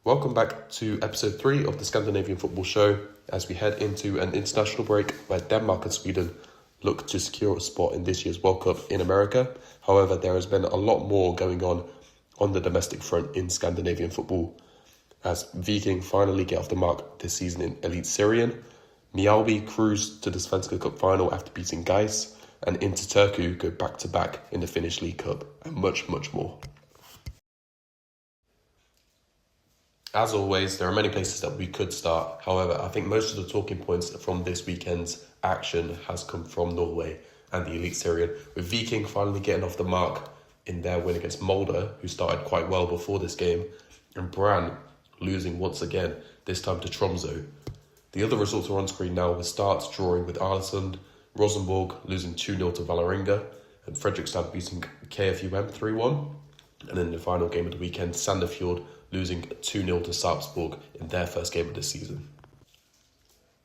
Welcome back to episode 3 of the Scandinavian Football Show as we head into an international break where Denmark and Sweden look to secure a spot in this year's World Cup in America. However, there has been a lot more going on the domestic front in Scandinavian football as Viking finally get off the mark this season in Elite Syrian. Mjällby cruise to the Svenska Cup Final after beating Gais, and Inter Turku go back-to-back in the Finnish League Cup, and much more. As always, there are many places that we could start. However, I think most of the talking points from this weekend's action has come from Norway and the Elite Syrian, with Viking finally getting off the mark in their win against Molde, who started quite well before this game, and Brann losing once again, this time to Tromsø. The other results are on screen now, with Starts drawing with Arlesund, Rosenborg losing 2-0 to Vålerenga, and Fredrikstad beating KFUM 3-1. And in the final game of the weekend, Sandefjord losing 2-0 to Sarpsborg in their first game of the season.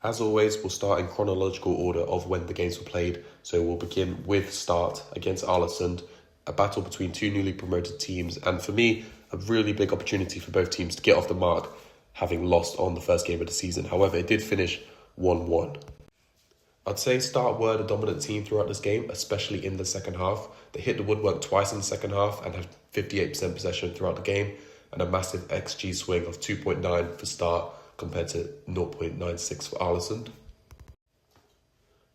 As always, we'll start in chronological order of when the games were played. So we'll begin with Start against Arlesund, a battle between two newly promoted teams, and for me, a really big opportunity for both teams to get off the mark, having lost on the first game of the season. However, it did finish 1-1. I'd say Start were the dominant team throughout this game, especially in the second half. They hit the woodwork twice in the second half and had 58% possession throughout the game, and a massive XG swing of 2.9 for Start compared to 0.96 for Arlesund.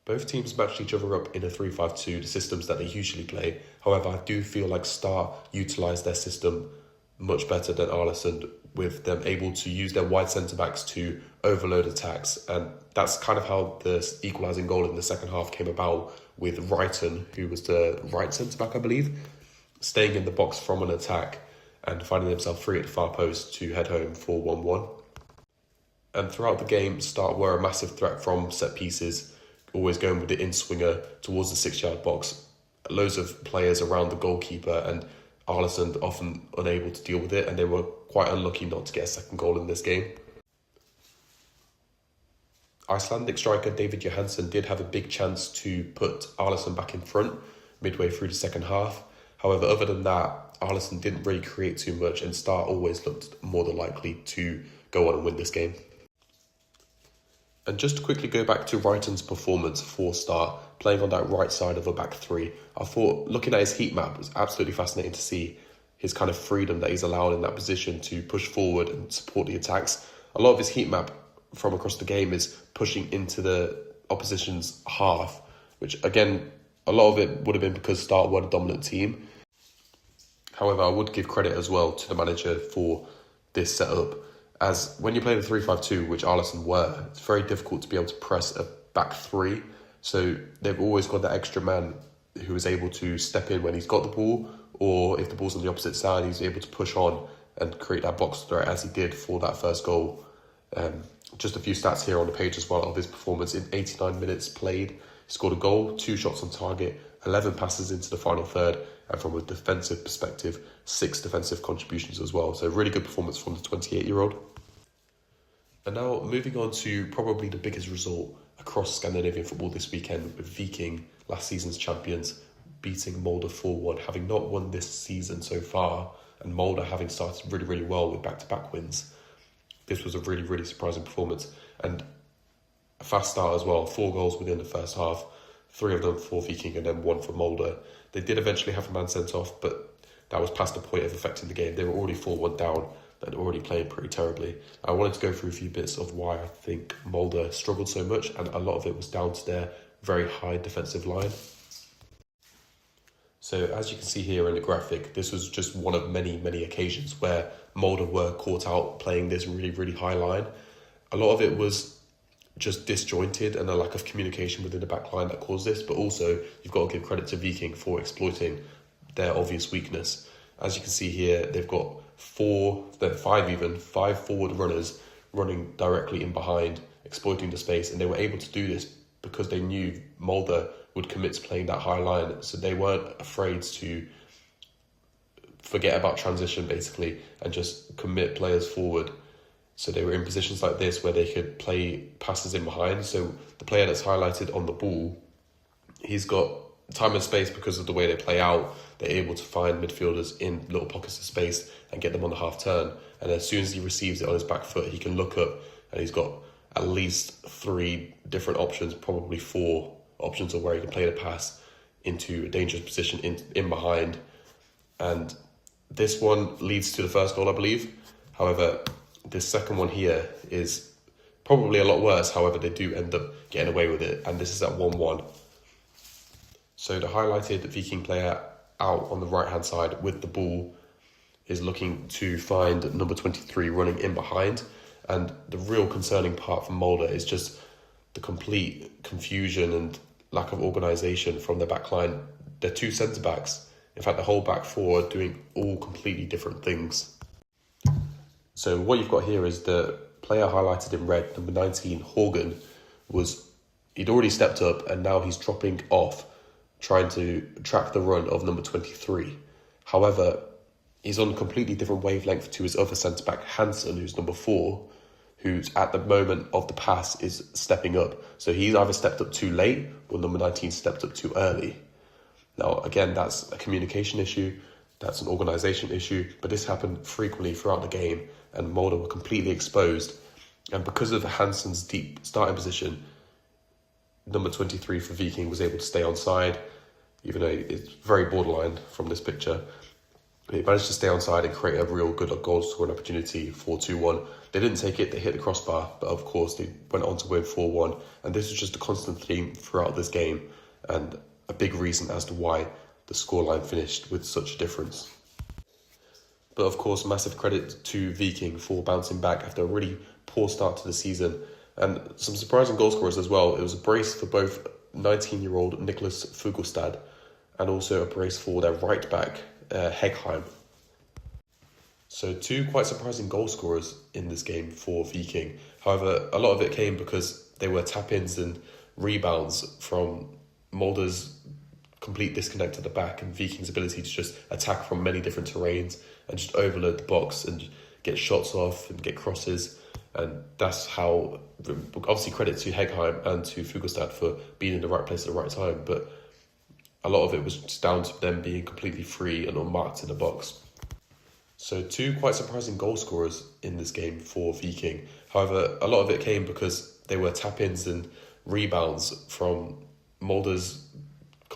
Both teams matched each other up in a 3-5-2, the systems that they usually play. However, I do feel like Start utilised their system much better than Arlesund, with them able to use their wide centre-backs to overload attacks. And that's kind of how the equalising goal in the second half came about, with Wrighton, who was the right centre-back, I believe, staying in the box from an attack and finding themselves free at the far post to head home for 1-1. And throughout the game, Start were a massive threat from set pieces, always going with the in-swinger towards the 6-yard box. Loads of players around the goalkeeper, and Arlesund often unable to deal with it, and they were quite unlucky not to get a second goal in this game. Icelandic striker David Johansson did have a big chance to put Arlesund back in front midway through the second half. However, other than that, Arlesund didn't really create too much, and Start always looked more than likely to go on and win this game. And just to quickly go back to Wrighton's performance for Start, playing on that right side of a back three, I thought looking at his heat map was absolutely fascinating to see his kind of freedom that he's allowed in that position to push forward and support the attacks. A lot of his heat map from across the game is pushing into the opposition's half, which again, a lot of it would have been because Start were the dominant team. However, I would give credit as well to the manager for this setup, as when you play the 3-5-2, which Arlesund were, it's very difficult to be able to press a back three. So they've always got that extra man who is able to step in when he's got the ball, or if the ball's on the opposite side, he's able to push on and create that box threat as he did for that first goal. Just a few stats here on the page as well of his performance. In 89 minutes played, he scored a goal, 2 shots on target, 11 passes into the final third, and from a defensive perspective, 6 defensive contributions as well. So really good performance from the 28-year-old. And now moving on to probably the biggest result across Scandinavian football this weekend, with Viking, last season's champions, beating Molde 4-1, having not won this season so far, and Molde having started really well with back-to-back wins. This was a really surprising performance, and a fast start as well. 4 goals within the first half, 3 of them for Viking and then 1 for Molde. They did eventually have a man sent off, but that was past the point of affecting the game. They were already 4-1 down and already playing pretty terribly. I wanted to go through a few bits of why I think Molde struggled so much, and a lot of it was down to their very high defensive line. So as you can see here in the graphic, this was just one of many occasions where Molde were caught out playing this really high line. A lot of it was just disjointed and a lack of communication within the back line that caused this, but also you've got to give credit to Viking for exploiting their obvious weakness. As you can see here, they've got 5 forward runners running directly in behind, exploiting the space, and they were able to do this because they knew Molde would commit to playing that high line, so they weren't afraid to forget about transition basically and just commit players forward. So they were in positions like this where they could play passes in behind. So the player that's highlighted on the ball, he's got time and space, because of the way they play out, they're able to find midfielders in little pockets of space and get them on the half turn. And as soon as he receives it on his back foot, he can look up and he's got at least 3 different options, probably 4 options of where he can play the pass into a dangerous position in behind. And this one leads to the first goal, I believe. However, this second one here is probably a lot worse. However, they do end up getting away with it. And this is at 1-1. So the highlighted Viking player out on the right-hand side with the ball is looking to find number 23 running in behind. And the real concerning part for Molde is just the complete confusion and lack of organisation from the back line. They're 2 centre-backs. In fact, the whole back 4 are doing all completely different things. So what you've got here is the player highlighted in red, number 19, Horgan, he'd already stepped up and now he's dropping off, trying to track the run of number 23. However, he's on a completely different wavelength to his other centre-back, Hansen, who's number 4, who's at the moment of the pass is stepping up. So he's either stepped up too late or number 19 stepped up too early. Now, again, that's a communication issue, that's an organisation issue, but this happened frequently throughout the game and Molde were completely exposed. And because of Hansen's deep starting position, number 23 for Viking was able to stay onside, even though it's very borderline from this picture. He managed to stay onside and create a real good goal scoring opportunity for 2-1. They didn't take it, they hit the crossbar, but of course they went on to win 4-1. And this was just a constant theme throughout this game and a big reason as to why the scoreline finished with such a difference. But of course, massive credit to Viking for bouncing back after a really poor start to the season. And some surprising goal scorers as well. It was a brace for both 19-year-old Nicholas Fugelstad and also a brace for their right back, Hegheim. So 2 quite surprising goal scorers in this game for Viking. However, a lot of it came because they were tap-ins and rebounds from Molde's complete disconnect at the back and Viking's ability to just attack from many different terrains and just overload the box and get shots off and get crosses. And that's how, obviously credit to Hegheim and to Fugelstad for being in the right place at the right time, but a lot of it was just down to them being completely free and unmarked in the box. So 2 quite surprising goal scorers in this game for Viking. However, a lot of it came because they were tap-ins and rebounds from Molde's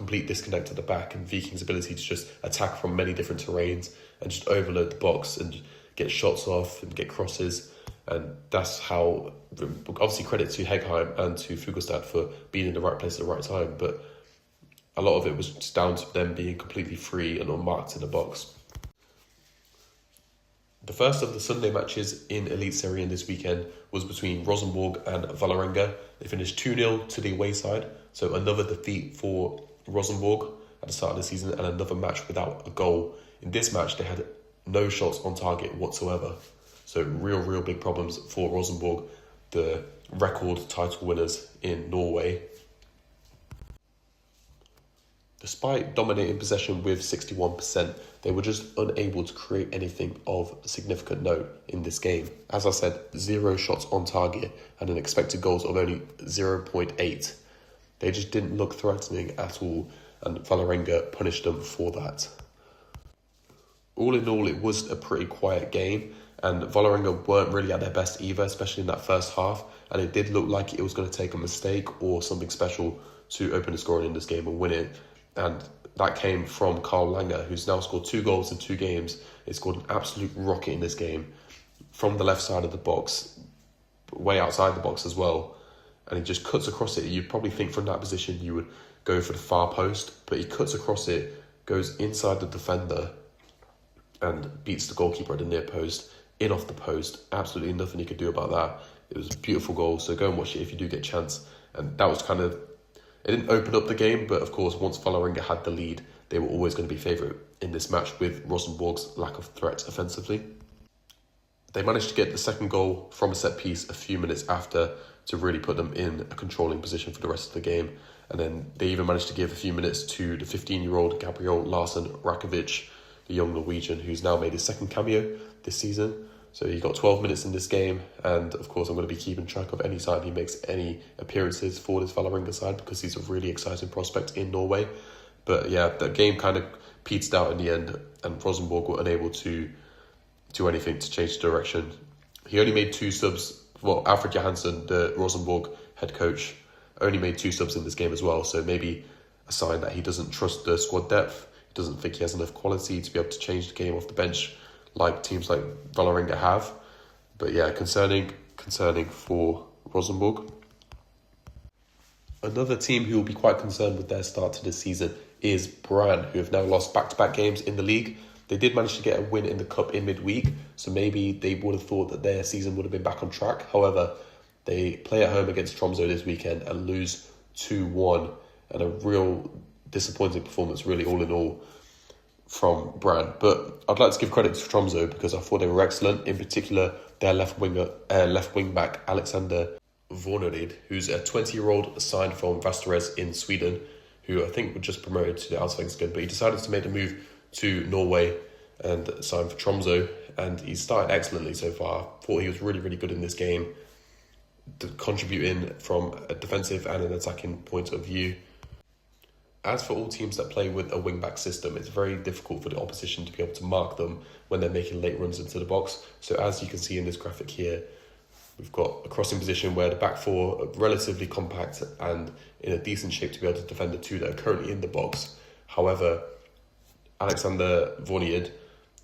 complete disconnect at the back and Viking's ability to just attack from many different terrains and just overload the box and get shots off and get crosses. And that's how, obviously credit to Hegheim and to Fugelstad for being in the right place at the right time, but a lot of it was just down to them being completely free and unmarked in the box. The first of the Sunday matches in Elite Serien this weekend was between Rosenborg and Vålerenga. They finished 2-0 to the away side, so another defeat for Rosenborg at the start of the season and another match without a goal. In this match, they had no shots on target whatsoever. So real big problems for Rosenborg, the record title winners in Norway. Despite dominating possession with 61%, they were just unable to create anything of significant note in this game. As I said, 0 shots on target and an expected goals of only 0.8. They just didn't look threatening at all, and Vålerenga punished them for that. All in all, it was a pretty quiet game, and Vålerenga weren't really at their best either, especially in that first half, and it did look like it was going to take a mistake or something special to open the scoring in this game and win it. And that came from Carl Langer, who's now scored 2 goals in 2 games. He scored an absolute rocket in this game from the left side of the box, way outside the box as well. And he just cuts across it. You'd probably think from that position you would go for the far post, but he cuts across it, goes inside the defender and beats the goalkeeper at the near post, in off the post. Absolutely nothing he could do about that. It was a beautiful goal, so go and watch it if you do get a chance. And that was kind of, it didn't open up the game, but of course, once Vålerenga had the lead, they were always going to be favourite in this match with Rosenborg's lack of threat offensively. They managed to get the second goal from a set piece a few minutes after to really put them in a controlling position for the rest of the game. And then they even managed to give a few minutes to the 15-year-old Gabriel Larsen Rakovic, the young Norwegian who's now made his second cameo this season. So he got 12 minutes in this game, and of course I'm going to be keeping track of any time he makes any appearances for this Vålerenga side because he's a really exciting prospect in Norway. But yeah, the game kind of petered out in the end, and Rosenborg were unable to do anything to change the direction. He only made 2 subs. Well, Alfred Johansson, the Rosenborg head coach, only made 2 subs in this game as well. So maybe a sign that he doesn't trust the squad depth. He doesn't think he has enough quality to be able to change the game off the bench like teams like Vålerenga have. But yeah, concerning for Rosenborg. Another team who will be quite concerned with their start to this season is Brann, who have now lost back-to-back games in the league. They did manage to get a win in the cup in midweek, so maybe they would have thought that their season would have been back on track. However, they play at home against Tromsø this weekend and lose 2-1, and a real disappointing performance, really, all in all, from Brann. But I'd like to give credit to Tromsø because I thought they were excellent. In particular, their left wing back Alexander Vornerid, who's a 20-year-old signed from Västerås in Sweden, who I think were just promoted to the Allsvenskan, but he decided to make the move to Norway and signed for Tromsø, and he's started excellently so far. Thought he was really, really good in this game, contributing from a defensive and an attacking point of view. As for all teams that play with a wing-back system, it's very difficult for the opposition to be able to mark them when they're making late runs into the box. So as you can see in this graphic here, we've got a crossing position where the back four are relatively compact and in a decent shape to be able to defend the 2 that are currently in the box. However, Alexander Vornerid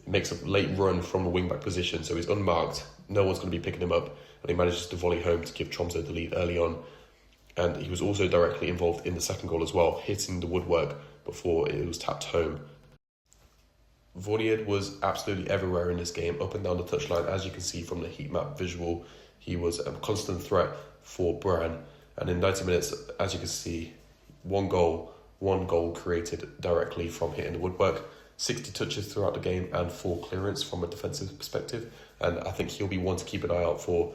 makes a late run from the wing-back position, so he's unmarked. No one's going to be picking him up, and he manages to volley home to give Tromsø the lead early on. And he was also directly involved in the second goal as well, hitting the woodwork before it was tapped home. Vornerid was absolutely everywhere in this game, up and down the touchline. As you can see from the heat map visual, he was a constant threat for Brann. And in 90 minutes, as you can see, one goal created directly from hitting the woodwork, 60 touches throughout the game and 4 clearance from a defensive perspective. And I think he'll be one to keep an eye out for,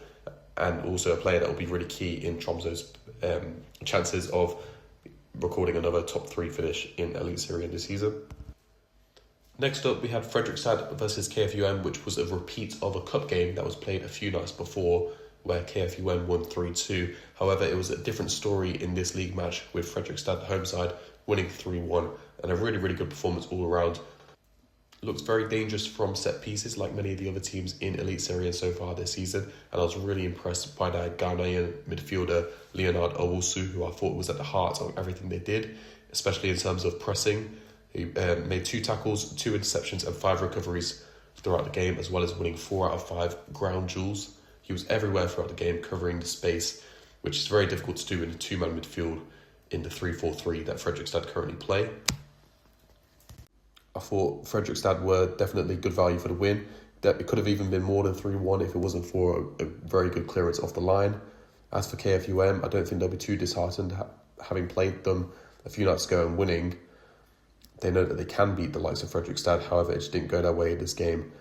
and also a player that will be really key in Tromsø's chances of recording another top 3 finish in Eliteserien this season. Next up, we had Fredrikstad versus KFUM, which was a repeat of a cup game that was played a few nights before, where KFUM won 3-2. However, it was a different story in this league match, with Fredrikstad, the home side, winning 3-1, and a really, really good performance all around. Looks very dangerous from set pieces, like many of the other teams in Eliteserien so far this season, and I was really impressed by their Ghanaian midfielder Leonard Owusu, who I thought was at the heart of everything they did, especially in terms of pressing. He made 2 tackles, 2 interceptions and 5 recoveries throughout the game, as well as winning 4 out of 5 ground duels. He was everywhere throughout the game, covering the space, which is very difficult to do in a 2-man midfield in the 3-4-3 that Fredrikstad currently play. I thought Fredrikstad were definitely good value for the win. That it could have even been more than 3-1 if it wasn't for a very good clearance off the line. As for KFUM, I don't think they'll be too disheartened having played them a few nights ago and winning. They know that they can beat the likes of Fredrikstad, however, it just didn't go their way in this game.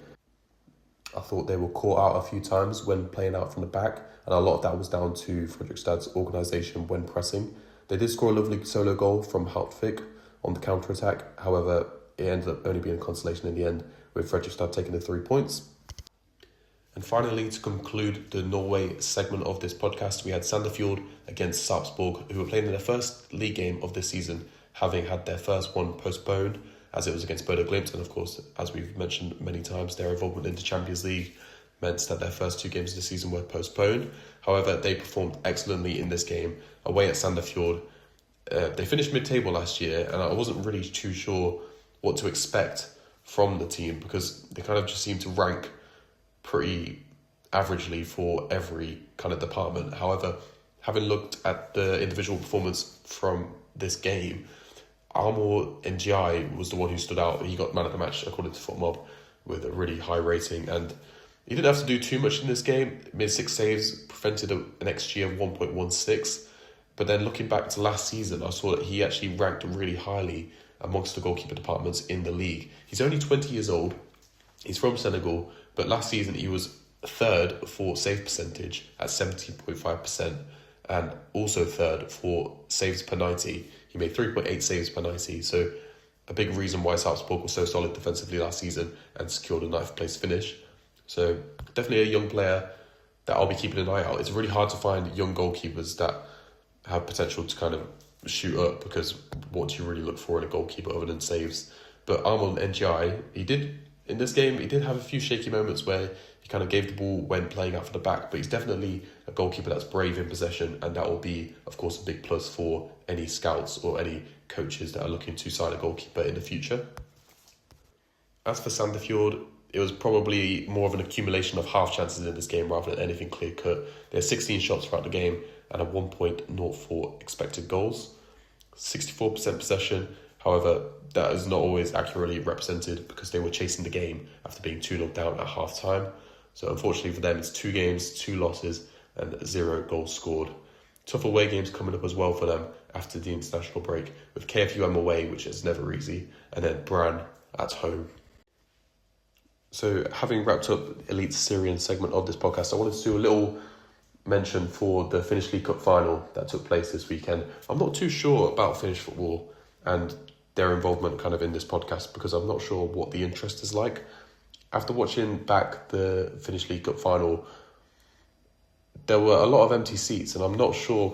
I thought they were caught out a few times when playing out from the back, and a lot of that was down to Fredrikstad's organisation when pressing. They did score a lovely solo goal from Hautvik on the counter-attack, however, it ended up only being a consolation in the end, with Fredrikstad taking the 3 points. And finally, to conclude the Norway segment of this podcast, we had Sandefjord against Sarpsborg, who were playing in their first league game of this season, having had their first one postponed, as it was against Bodø Glimt. And of course, as we've mentioned many times, their involvement in the Champions League meant that their first 2 games of the season were postponed. However, they performed excellently in this game away at Sandefjord. They finished mid-table last year, and I wasn't really too sure what to expect from the team because they kind of just seem to rank pretty averagely for every kind of department. However, having looked at the individual performance from this game, Armor NGI was the one who stood out. He got man of the match according to FootMob with a really high rating, and he didn't have to do too much in this game. He made 6 saves, prevented an XG of 1.16. But then looking back to last season, I saw that he actually ranked really highly amongst the goalkeeper departments in the league. He's only 20 years old. He's from Senegal, but last season he was 3rd for save percentage at 70.5% and also 3rd for saves per 90. He made 3.8 saves per 90, so a big reason why Sarpsborg was so solid defensively last season and secured a 9th place finish. So definitely a young player that I'll be keeping an eye out. It's really hard to find young goalkeepers that have potential to kind of shoot up, because what do you really look for in a goalkeeper other than saves? But Armand NGI, in this game, he did have a few shaky moments where he kind of gave the ball when playing out for the back, but he's definitely a goalkeeper that's brave in possession, and that will be, of course, a big plus for any scouts or any coaches that are looking to sign a goalkeeper in the future. As for Sandefjord, it was probably more of an accumulation of half chances in this game rather than anything clear-cut. They had 16 shots throughout the game and a 1.04 expected goals. 64% possession, however, that is not always accurately represented because they were chasing the game after being 2-0 down at half-time. So unfortunately for them, it's 2 games, 2 losses and 0 goals scored. Tough away games coming up as well for them after the international break, with KFUM away, which is never easy, and then Brann at home. So having wrapped up Elite Syrian segment of this podcast, I wanted to do a little mention for the Finnish League Cup Final that took place this weekend. I'm not too sure about Finnish football and their involvement kind of in this podcast because I'm not sure what the interest is like. After watching back the Finnish League Cup Final, there were a lot of empty seats, and I'm not sure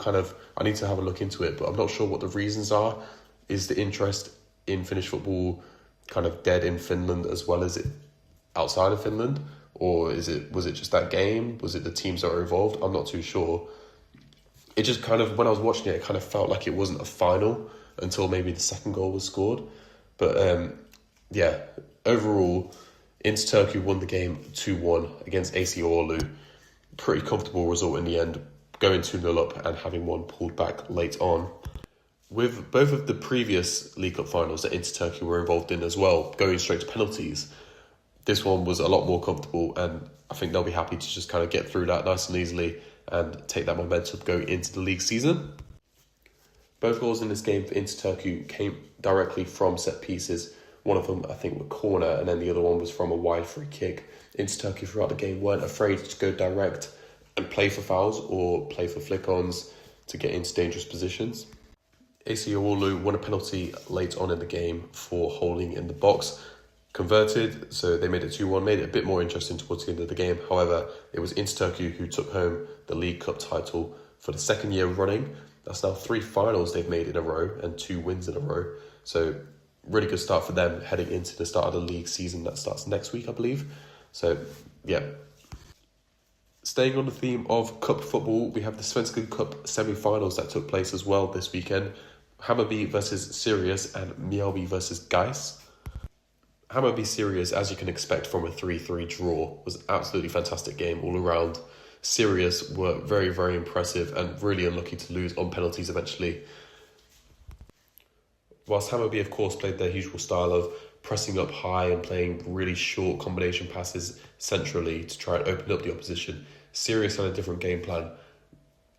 I need to have a look into it, but I'm not sure what the reasons are. Is the interest in Finnish football kind of dead in Finland as well as it outside of Finland? Or was it just that game? Was it the teams that were involved? I'm not too sure. It just kind of, when I was watching it, it kind of felt like it wasn't a final until maybe the second goal was scored. But overall, Inter Turku won the game 2-1 against AC Oulu. Pretty comfortable result in the end, going 2-0 up and having one pulled back late on. With both of the previous League Cup finals that Inter Turku were involved in as well, going straight to penalties, this one was a lot more comfortable, and I think they'll be happy to just kind of get through that nice and easily and take that momentum going into the league season. Both goals in this game for Inter Turku came directly from set pieces. One of them, I think, was corner, and then the other one was from a wide free kick. Inter Turku throughout the game weren't afraid to go direct and play for fouls or play for flick-ons to get into dangerous positions. AC Oulu won a penalty late on in the game for holding in the box. Converted, so they made it 2-1, made it a bit more interesting towards the end of the game. However, it was Inter Turku who took home the League Cup title for the second year running. That's now 3 finals they've made in a row and 2 wins in a row. So really good start for them heading into the start of the league season that starts next week, I believe. So, yeah. Staying on the theme of cup football, we have the Svenska Cup semi-finals that took place as well this weekend. Hammarby versus Sirius and Mjällby versus Gais. Hammarby Sirius, as you can expect from a 3-3 draw, was an absolutely fantastic game all around. Sirius were very, very impressive and really unlucky to lose on penalties eventually. Whilst Hammarby, of course, played their usual style of pressing up high and playing really short combination passes centrally to try and open up the opposition, Sirius had a different game plan.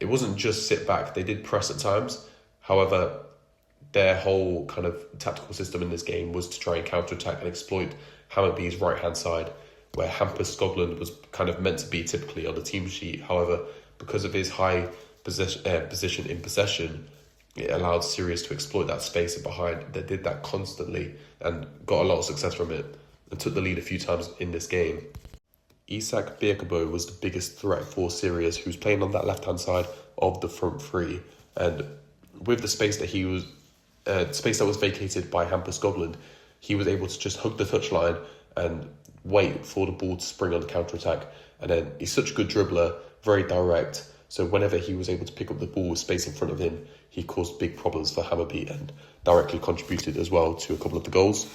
It wasn't just sit back, they did press at times. However, their whole kind of tactical system in this game was to try and counter-attack and exploit Hammarby's right-hand side, where Hampus Skoglund was kind of meant to be typically on the team sheet. However, because of his high position in possession, it allowed Sirius to exploit that space behind. They did that constantly and got a lot of success from it and took the lead a few times in this game. Isak Bjerkebo was the biggest threat for Sirius, who was playing on that left-hand side of the front three. And with the space that was vacated by Hampus Skoglund, he was able to just hug the touchline and wait for the ball to spring on the counter-attack. And then he's such a good dribbler, very direct. So whenever he was able to pick up the ball with space in front of him, he caused big problems for Hammarby and directly contributed as well to a couple of the goals.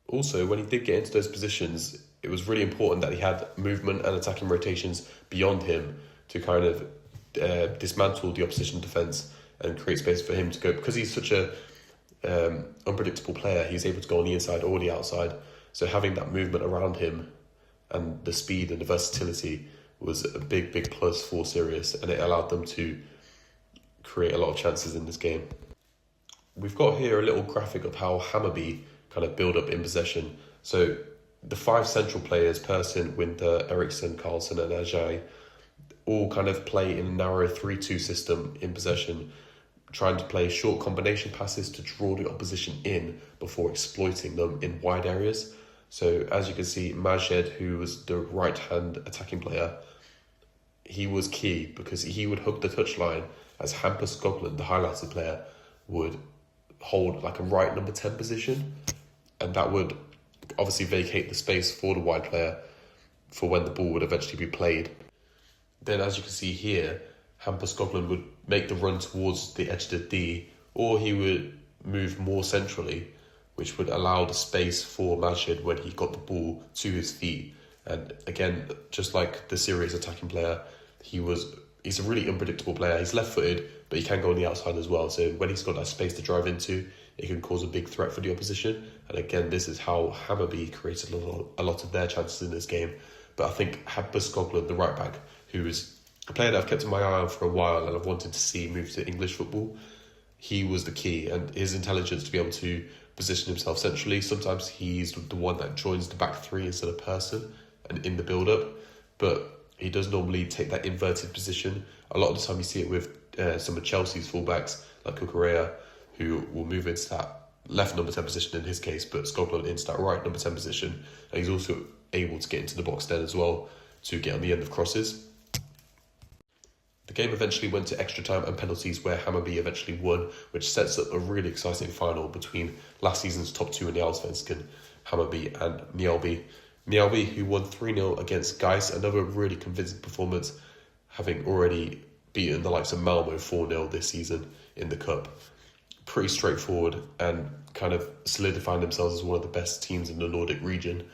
Also, when he did get into those positions, it was really important that he had movement and attacking rotations beyond him to kind of dismantle the opposition defence and create space for him to go. Because he's such a unpredictable player, he's able to go on the inside or the outside. So having that movement around him and the speed and the versatility was a big, big plus for Sirius, and it allowed them to create a lot of chances in this game. We've got here a little graphic of how Hammarby kind of build up in possession. So the 5 central players, Persson, Winter, Eriksson, Karlsson and Ajay, all kind of play in a narrow 3-2 system in possession, trying to play short combination passes to draw the opposition in before exploiting them in wide areas. So as you can see, Majed, who was the right-hand attacking player, he was key because he would hug the touchline as Hampus Skoglund, the highlighted player, would hold like a right number 10 position, and that would obviously vacate the space for the wide player for when the ball would eventually be played. Then, as you can see here, Hampus Skoglund would make the run towards the edge of the D, or he would move more centrally, which would allow the space for Majid when he got the ball to his feet. And again, just like the Series attacking player, he's a really unpredictable player. He's left-footed, but he can go on the outside as well. So when he's got that space to drive into, it can cause a big threat for the opposition. And again, this is how Hammarby created a lot of their chances in this game. But I think Hampus Skoglund, the right back, who is a player that I've kept my eye on for a while and I've wanted to see move to English football, he was the key. And his intelligence to be able to position himself centrally. Sometimes he's the one that joins the back three instead of person and in the build-up. But he does normally take that inverted position. A lot of the time you see it with some of Chelsea's fullbacks, like Cucurella, who will move into that left number 10 position in his case, but Skoglund into that right number 10 position. And he's also able to get into the box then as well to get on the end of crosses. The game eventually went to extra time and penalties where Hammarby eventually won, which sets up a really exciting final between last season's top two in the Allsvenskan, Hammarby and Mjällby. Mjällby, who won 3-0 against Gais, another really convincing performance, having already beaten the likes of Malmo 4-0 this season in the Cup. Pretty straightforward and kind of solidifying themselves as one of the best teams in the Nordic region.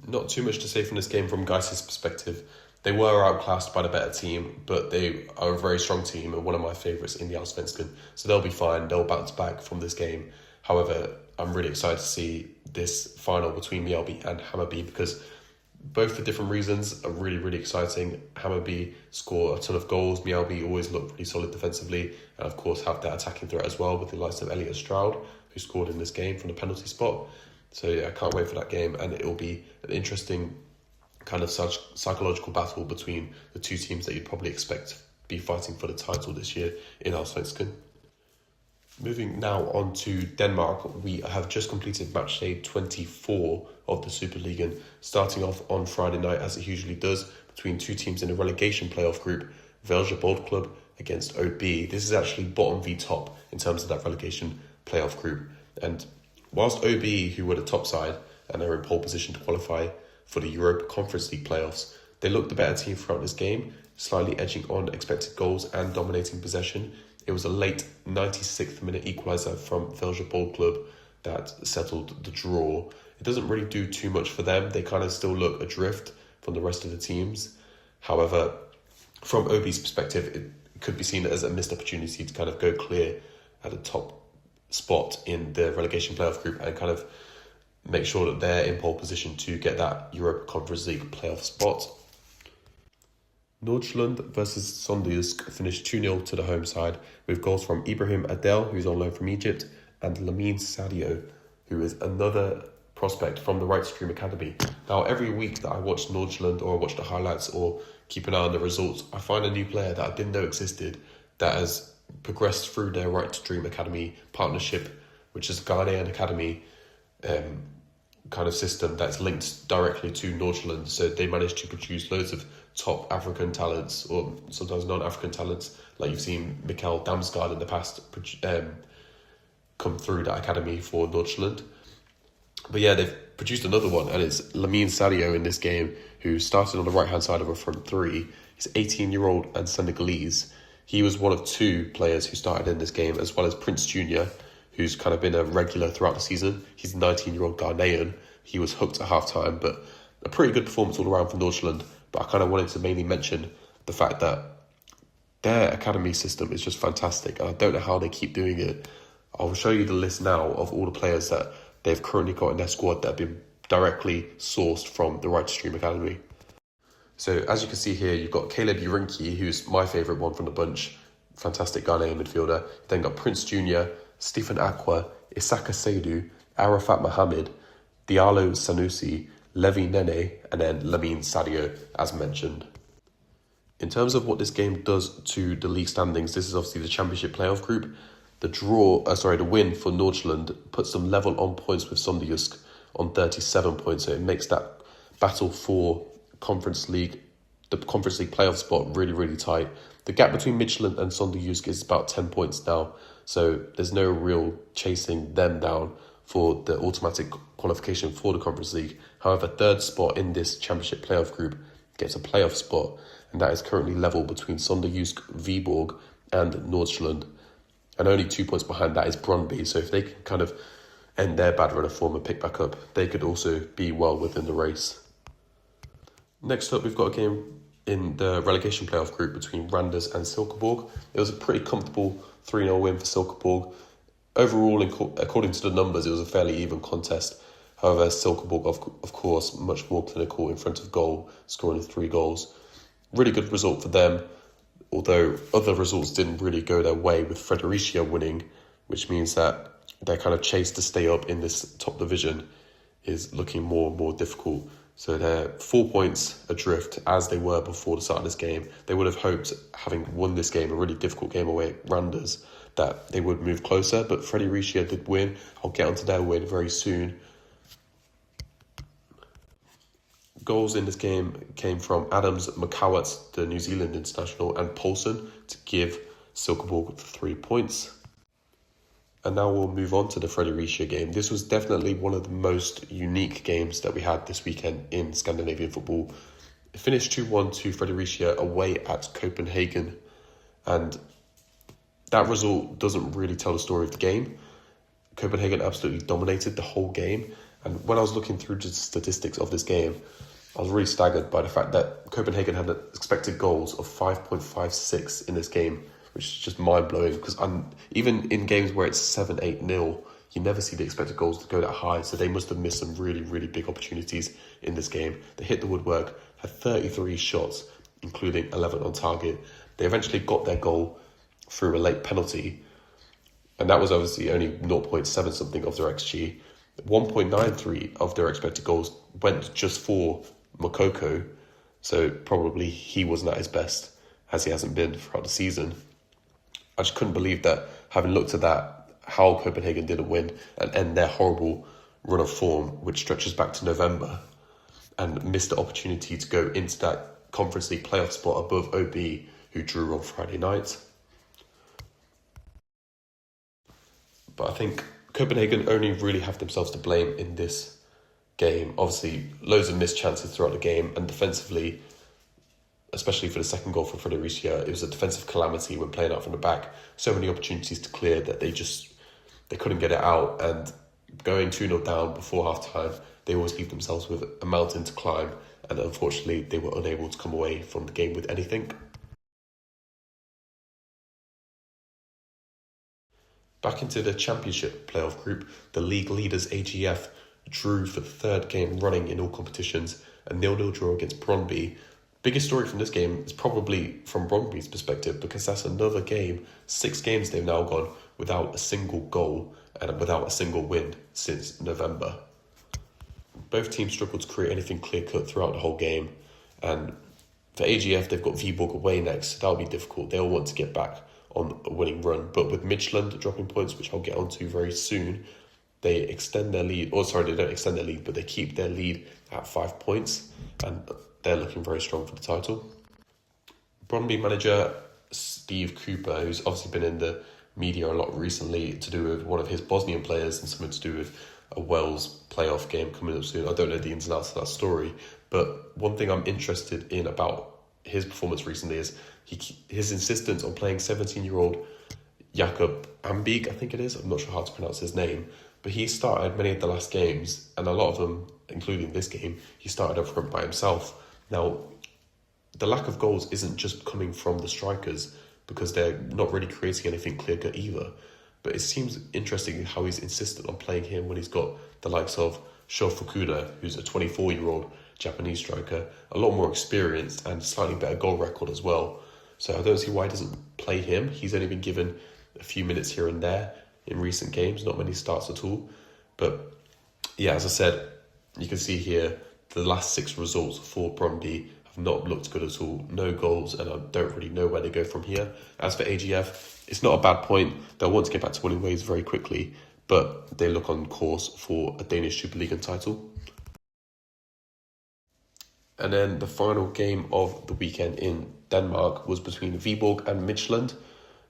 Not too much to say from this game from Gais' perspective. They were outclassed by the better team, but they are a very strong team and one of my favourites in the Allsvenskan. So they'll be fine, they'll bounce back from this game. However, I'm really excited to see this final between Mjällby and Hammarby because both for different reasons are really, really exciting. Hammarby score a ton of goals. Mjällby always look pretty solid defensively and of course have that attacking threat as well with the likes of Elliot Stroud, who scored in this game from the penalty spot. So yeah, I can't wait for that game, and it will be an interesting kind of psychological battle between the two teams that you'd probably expect to be fighting for the title this year in Allsvenskan. Moving now on to Denmark, we have just completed match day 24 of the Superligaen, starting off on Friday night as it usually does between two teams in a relegation playoff group, Velge Bold Club against OB. This is actually bottom v top in terms of that relegation playoff group. And whilst OB, who were the top side and are in pole position to qualify for the Europa Conference League playoffs, they looked the better team throughout this game, slightly edging on expected goals and dominating possession. It was a late 96th minute equaliser from Velge Bold Club that settled the draw. It doesn't really do too much for them. They kind of still look adrift from the rest of the teams. However, from OB's perspective, it could be seen as a missed opportunity to kind of go clear at the top spot in the relegation playoff group and kind of make sure that they're in pole position to get that Europa Conference League playoff spot. Nordsjælland versus Sønderjysk finished 2-0 to the home side with goals from Ibrahim Adel, who's on loan from Egypt, and Lamine Sadio, who is another prospect from the Right Stream Academy. Now, every week that I watch Nordsjælland or I watch the highlights or keep an eye on the results, I find a new player that I didn't know existed that has progressed through their Right Stream Academy partnership, which is a Ghanaian academy kind of system that's linked directly to Nordsjælland. So they managed to produce loads of top African talents, or sometimes non-African talents, like you've seen Mikkel Damsgaard in the past come through that academy for Nordsjælland. But yeah, they've produced another one, and it's Lamine Sadio in this game, who started on the right-hand side of a front three. He's 18-year-old and Senegalese. He was one of two players who started in this game, as well as Prince Jr., who's kind of been a regular throughout the season. He's a 19-year-old Ghanaian. He was hooked at half-time, but a pretty good performance all around for Nordsjælland. But I kind of wanted to mainly mention the fact that their academy system is just fantastic, and I don't know how they keep doing it. I'll show you the list now of all the players that they've currently got in their squad that have been directly sourced from the Right Stream Academy. So as you can see here, you've got Caleb Urinki, who's my favourite one from the bunch, fantastic Ghanaian midfielder. Then got Prince Jr., Stephen Aqua, Isaka Seidu, Arafat Mohammed, Diallo Sanusi, Levi Nene, and then Lamine Sadio, as mentioned. In terms of what this game does to the league standings, this is obviously the Championship playoff group. The win for Nordsjælland puts them level on points with Sønderjysk on 37 points, so it makes that battle for Conference League, the Conference League playoff spot really, really tight. The gap between Midtjylland and Sønderjysk is about 10 points now, so there's no real chasing them down for the automatic qualification for the Conference League. However, third spot in this Championship playoff group gets a playoff spot, and that is currently level between Sønderjysk, Viborg and Nordsjælland. And only 2 points behind that is Brøndby, so if they can kind of end their bad run of form and pick back up, they could also be well within the race. Next up, we've got a game in the relegation playoff group between Randers and Silkeborg. It was a pretty comfortable 3-0 win for Silkeborg. Overall, according to the numbers, it was a fairly even contest. However, Silkeborg, of course, much more clinical in front of goal, scoring 3 goals. Really good result for them, although other results didn't really go their way, with Fredericia winning, which means that their kind of chase to stay up in this top division is looking more and more difficult. So they're 4 points adrift as they were before the start of this game. They would have hoped, having won this game, a really difficult game away at Randers, that they would move closer, but Fredericia did win. I'll get onto their win very soon. Goals in this game came from Adams, McCowart, the New Zealand international, and Poulsen to give Silkeborg 3 points. And now we'll move on to the Fredericia game. This was definitely one of the most unique games that we had this weekend in Scandinavian football. It finished 2-1 to Fredericia away at Copenhagen. And that result doesn't really tell the story of the game. Copenhagen absolutely dominated the whole game. And when I was looking through the statistics of this game, I was really staggered by the fact that Copenhagen had expected goals of 5.56 in this game, which is just mind-blowing, because even in games where it's 7-8-0, you never see the expected goals to go that high, so they must have missed some really, really big opportunities in this game. They hit the woodwork, had 33 shots, including 11 on target. They eventually got their goal through a late penalty, and that was obviously only 0.7 something of their XG. 1.93 of their expected goals went just for Mokoko, so probably he wasn't at his best, as he hasn't been throughout the season. I just couldn't believe that, having looked at that, how Copenhagen didn't win and end their horrible run of form, which stretches back to November, and missed the opportunity to go into that Conference League playoff spot above OB, who drew on Friday night. But I think Copenhagen only really have themselves to blame in this game. Obviously, loads of missed chances throughout the game, and defensively, especially for the second goal for Fredericia, it was a defensive calamity when playing out from the back. So many opportunities to clear that they couldn't get it out, and going 2-0 down before half-time, they always leave themselves with a mountain to climb, and unfortunately they were unable to come away from the game with anything. Back into the Championship playoff group, the league leaders AGF drew for the third game running in all competitions, a 0-0 draw against Brøndby. Biggest story from this game is probably from Brøndby's perspective, because that's another game. 6 games they've now gone without a single goal and without a single win since November. Both teams struggled to create anything clear-cut throughout the whole game, and for AGF they've got Viborg away next, so that'll be difficult. They'll want to get back on a winning run, but with Midtjylland dropping points, which I'll get onto very soon, they extend their lead. They don't extend their lead, but they keep their lead at 5 points, and they're looking very strong for the title. Brøndby manager Steve Cooper, who's obviously been in the media a lot recently to do with one of his Bosnian players and something to do with a Wales playoff game coming up soon. I don't know the ins and outs of that story, but one thing I'm interested in about his performance recently is his insistence on playing 17-year-old Jakob Ambig, I think it is. I'm not sure how to pronounce his name, but he started many of the last games, and a lot of them, including this game, he started up front by himself. Now, the lack of goals isn't just coming from the strikers, because they're not really creating anything clear-cut either. But it seems interesting how he's insistent on playing him when he's got the likes of Sho Fukuda, who's a 24-year-old Japanese striker, a lot more experienced and slightly better goal record as well. So I don't see why he doesn't play him. He's only been given a few minutes here and there in recent games, not many starts at all. But yeah, as I said, you can see here the last 6 results for Brøndby have not looked good at all. No goals, and I don't really know where they go from here. As for AGF, it's not a bad point. They'll want to get back to winning ways very quickly, but they look on course for a Danish Superligaen title. And then the final game of the weekend in Denmark was between Viborg and Midtjylland.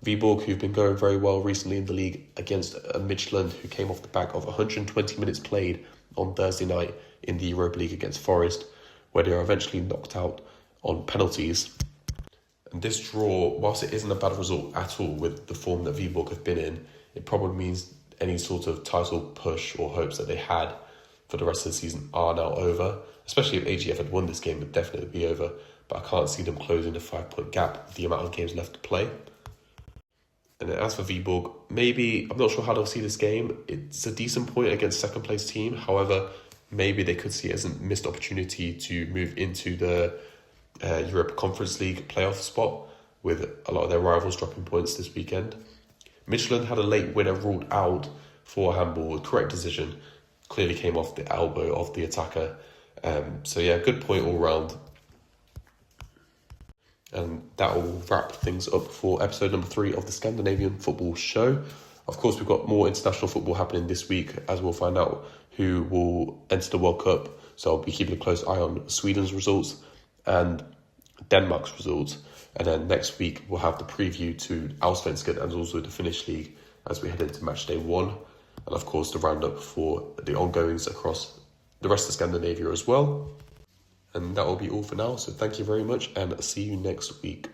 Viborg, who've been going very well recently in the league, against Midtjylland, who came off the back of 120 minutes played on Thursday night in the Europa League against Forest, where they are eventually knocked out on penalties. And this draw, whilst it isn't a bad result at all with the form that Viborg have been in, it probably means any sort of title push or hopes that they had for the rest of the season are now over. Especially if AGF had won this game, it would definitely be over. But I can't see them closing the 5-point gap with the amount of games left to play. And then as for Viborg, maybe, I'm not sure how they'll see this game. It's a decent point against second place team. However, maybe they could see it as a missed opportunity to move into the Europa Conference League playoff spot, with a lot of their rivals dropping points this weekend. Midtjylland had a late winner ruled out for handball, correct decision, clearly came off the elbow of the attacker. So yeah, good point all round. And that will wrap things up for episode number 3 of the Scandinavian Football Show. Of course, we've got more international football happening this week, as we'll find out who will enter the World Cup. So I'll be keeping a close eye on Sweden's results and Denmark's results. And then next week, we'll have the preview to Allsvenskan and also the Finnish League as we head into match day 1. And of course, the roundup for the ongoings across the rest of Scandinavia as well. And that will be all for now. So thank you very much and see you next week.